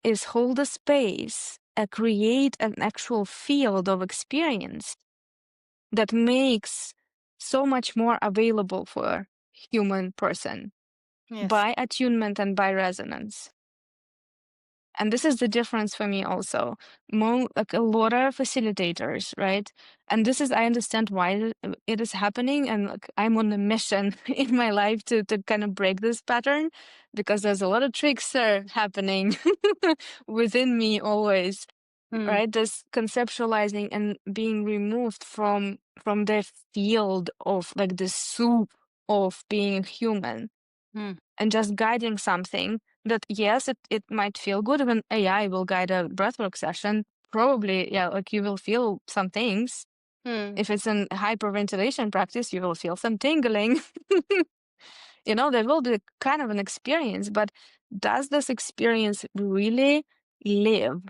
is hold a space, create an actual field of experience that makes so much more available for human person Yes. by attunement and by resonance. And this is the difference for me also. Like a lot of facilitators, right? And this is, I understand why it is happening. And like, I'm on a mission in my life to kind of break this pattern because there's a lot of tricks happening within me always, Mm. right? This conceptualizing and being removed from the field of like the soup of being human Mm. and just guiding something that, yes, it might feel good when AI will guide a breathwork session. Probably, yeah, like you will feel some things. Mm. If it's an hyperventilation practice, you will feel some tingling. There will be kind of an experience, but does this experience really live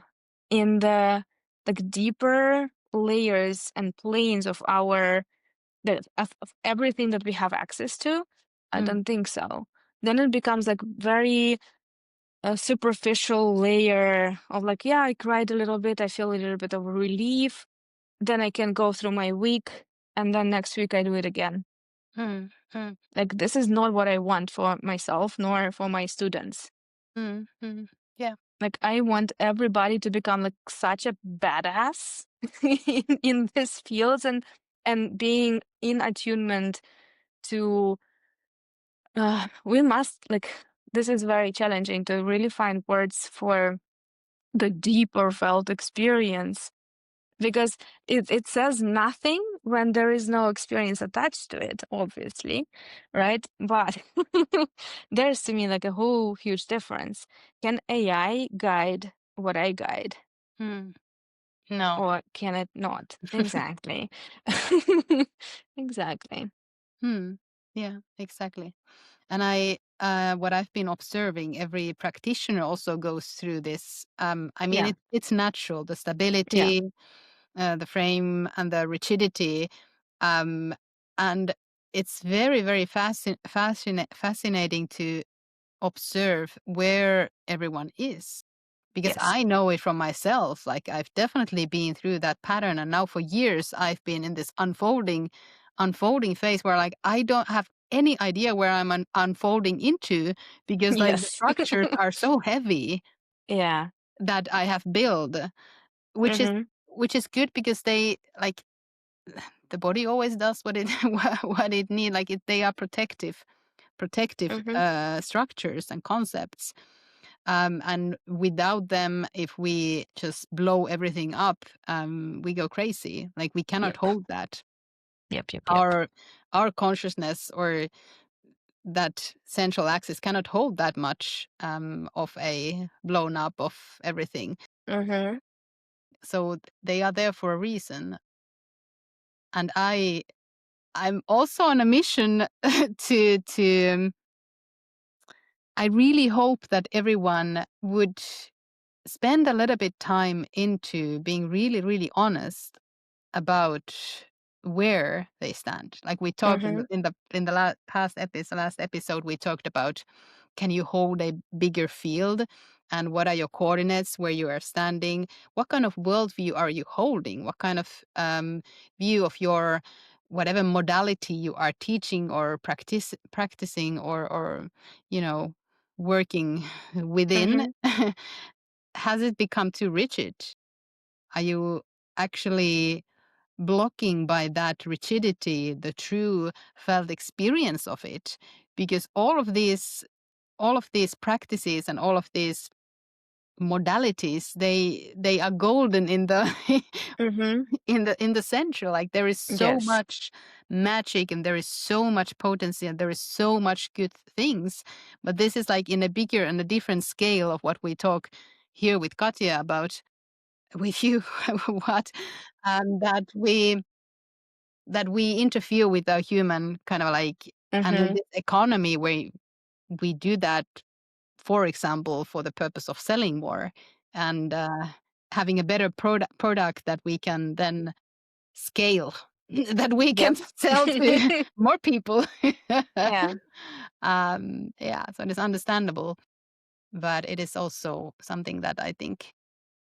in the like deeper layers and planes of of everything that we have access to? I Mm. don't think so. Then it becomes like very a superficial layer of like, yeah, I cried a little bit, I feel a little bit of relief. Then I can go through my week, and then next week I do it again. Mm. Mm. Like, this is not what I want for myself nor for my students. Mm. Mm. Yeah. Like, I want everybody to become like such a badass in this fields and being in attunement to we must like this is very challenging to really find words for the deeper felt experience because it says nothing when there is no experience attached to it, obviously, right? But there's to me like a whole huge difference. Can AI guide what I guide, Mm. No. or can it not? Exactly. Exactly. Yeah, exactly. And what I've been observing, every practitioner also goes through this. I mean, Yeah. it's natural, the Yeah. stability, the frame, and the rigidity, um, and it's very, very fascinating to observe where everyone is. Because Yes. I know it from myself. Like I've definitely been through that pattern, and now for years I've been in this unfolding phase where like I don't have any idea where I'm unfolding into because like the Yes. structures are so heavy Yeah. that I have built, which is Mm-hmm. which is good because they like the body always does what it what it need. Like they are protective Mm-hmm. structures and concepts. And without them, if we just blow everything up, we go crazy. Like we cannot Yep. hold that. Yep. Yep. Yep. Our consciousness or that central axis cannot hold that much of a blown up of everything. Mm-hmm. So they are there for a reason. And I'm also on a mission to I really hope that everyone would spend a little bit time into being really, really honest about where they stand. Like we talked Mm-hmm. in the last episode, we talked about can you hold a bigger field? and what are your coordinates where you are standing? What kind of worldview are you holding? What kind of view of your whatever modality you are teaching or practicing or working within? Mhm. Has it become too rigid? Are you actually blocking by that rigidity the true felt experience of it? Because all of these practices and all of these modalities, they are golden in the Mhm. in the center. Like there is so Yes. much magic and there is so much potency and there is so much good things, but this is like in a bigger and a different scale of what we talk here with Katja about with you. What that we interfere with our human kind of like, and in Mhm. this economy where we do that, for example, for the purpose of selling more and having a better product that we can then scale, that we can Yep. sell to more people. Yeah. Yeah, so it's understandable, but it is also something that I think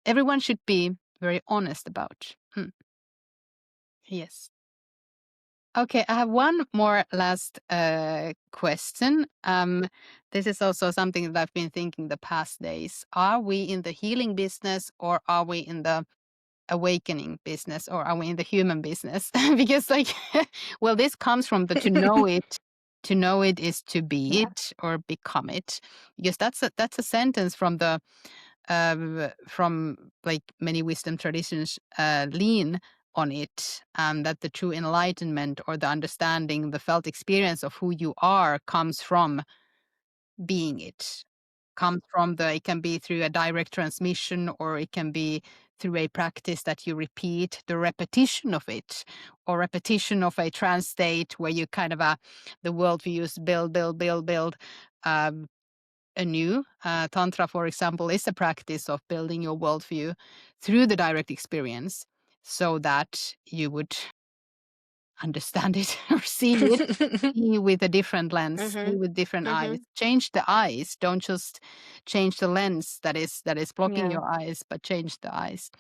everyone should be very honest about. Yes. Okay, I have one more last question. This is also something that I've been thinking the past days. Are we in the healing business or are we in the awakening business or are we in the human business? Because like, well, this comes from the to know it. To know it is to be Yeah. it or become it. Because that's a sentence from like many wisdom traditions lean on it, that the true enlightenment or the understanding, the felt experience of who you are comes from being it. Comes from it can be through a direct transmission or it can be through a practice that you repeat, the repetition of it, or repetition of a trance state where you kind of the worldviews build um, anew. Tantra, for example, is a practice of building your worldview through the direct experience so that you would understand it or see with a different lens, see Mhm. with different eyes. Mhm. Change the eyes. Don't just change the lens that is blocking Yeah. your eyes, but change the eyes.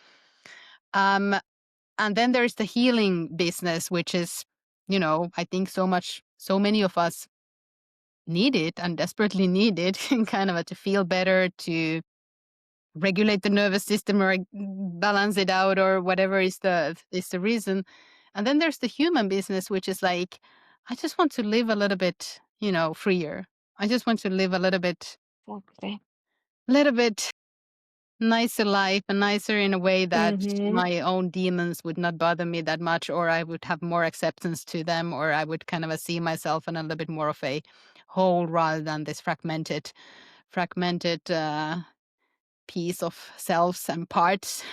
Um, and then there's the healing business, which is, I think so many of us need it and desperately need it, kind of to feel better, to regulate the nervous system or balance it out or whatever is the reason. And then there's the human business, which is like, I just want to live a little bit, freer. I just want to live a Exactly. little bit nicer life, and nicer in a way that Mhm. my own demons would not bother me that much, or I would have more acceptance to them, or I would kind of see myself in a little bit more of a whole rather than this fragmented piece of selves and parts.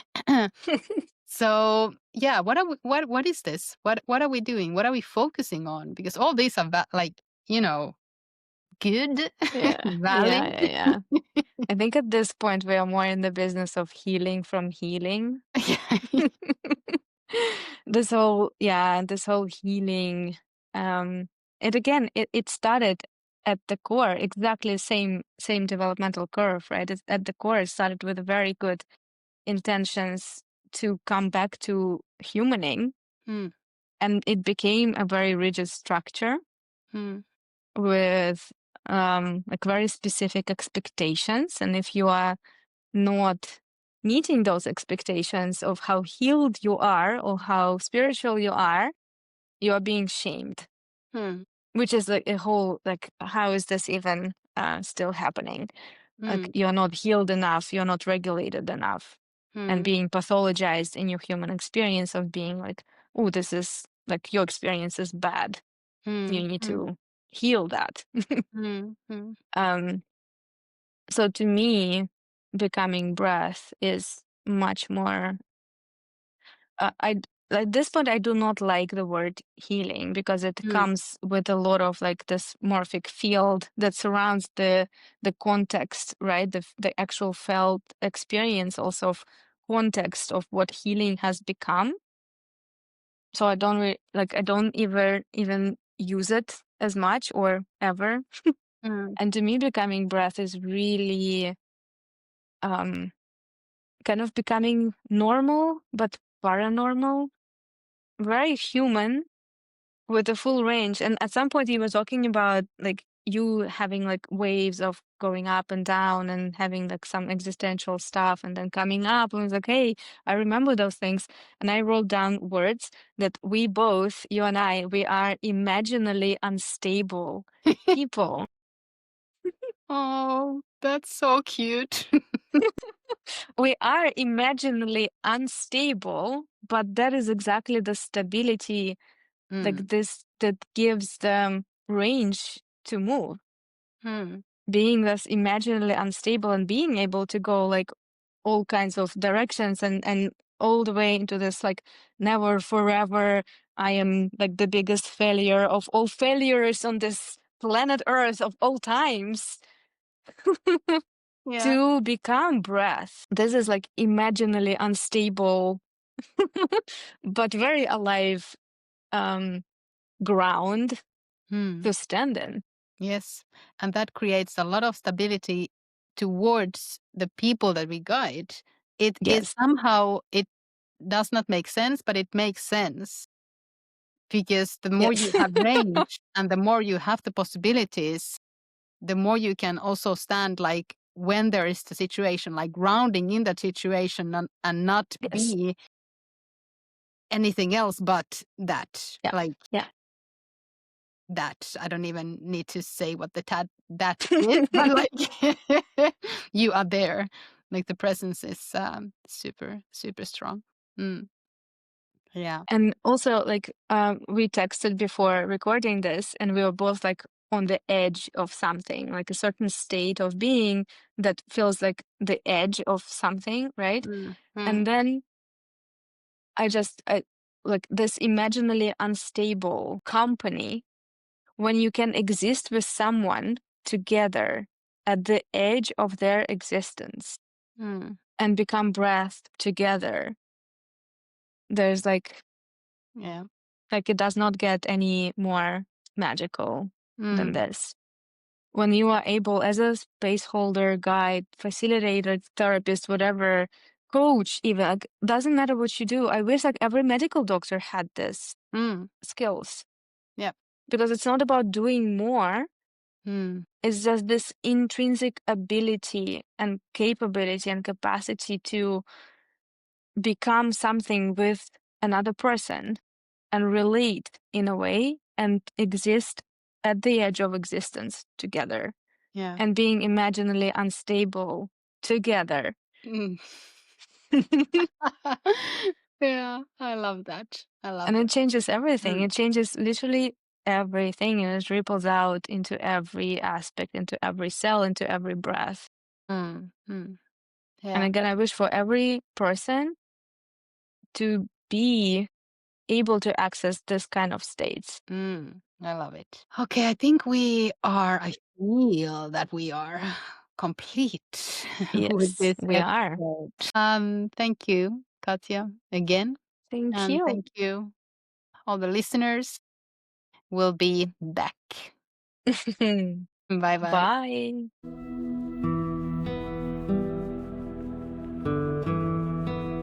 So yeah, what is this? What are we doing? What are we focusing on? Because all these are like, good, Yeah. valid. Yeah, yeah, yeah. I think at this point we are more in the business of healing from healing. This whole healing, um, it started at the core, exactly same developmental curve, right? At the core, it started with very good intentions to come back to humaning, Hmm, and it became a very rigid structure hmm, with like very specific expectations. And if you are not meeting those expectations of how healed you are or how spiritual you are being shamed, hmm, which is like a whole, like, how is this even still happening? Like, hmm, you're not healed enough, you're not regulated enough, and hmm, being pathologized in your human experience of being like, oh, this is like your experience is bad. hmm, You need hmm, to heal that. hmm, hmm, um, so to me, becoming breath is much more. At this point, I do not like the word healing because it hmm, comes with a lot of like this morphic field that surrounds the context, right? The actual felt experience also of context of what healing has become. So I don't even use it as much or ever. hmm, And to me, becoming breath is really kind of becoming normal, but paranormal, very human, with a full range. And at some point, he was talking about like you having like waves of going up and down and having like some existential stuff and then coming up. And I was like, hey, I remember those things. And I wrote down words that we both, you and I, we are imaginally unstable people. Oh, that's so cute. We are imaginally unstable, but that is exactly the stability like Mm, this that gives them range to move. mm, Being thus imaginarily unstable and being able to go like all kinds of directions and all the way into this like never forever I am like the biggest failure of all failures on this planet earth of all times. yeah. To become breath, this is like imaginally unstable but very alive um ground Mm, to stand in. yes. And that creates a lot of stability towards the people that we guide. It Yes. somehow it does not make sense, but it makes sense because the more you Yes. have range and the more you have the possibilities, the more you can also stand like when there is the situation, like grounding in that situation and not Yes. be anything else but that. Yeah. Like Yeah. that. I don't even need to say what that is, but like you are there. Like the presence is super, super strong. Mm, yeah. And also, like, we texted before recording this, and we were both like on the edge of something, like a certain state of being that feels like the edge of something, right? Mm, mm, And then I like this imaginally unstable company when you can exist with someone together at the edge of their existence mm, and become breath together. There's yeah. like it does not get any more magical than Mm, this. When you are able, as a space holder, guide, facilitator, therapist, whatever, coach, even, like, doesn't matter what you do. I wish like every medical doctor had this mm, skills yeah. because it's not about doing more. Mm, It's just this intrinsic ability and capability and capacity to become something with another person and relate in a way and exist at the edge of existence together yeah. and being imaginally unstable together. Mm. Yeah, I love that. I love And that. it changes everything. Mm, It changes literally everything and it ripples out into every aspect, into every cell, into every breath. mm, mm, And yeah. again, I wish for every person to be able to access this kind of states. Mm, I love it. Okay, I feel that we are complete with Yes, this we are. episode. Thank you, Katja, again. Thank And you. thank you, all the listeners. We'll be back. Bye bye. Bye.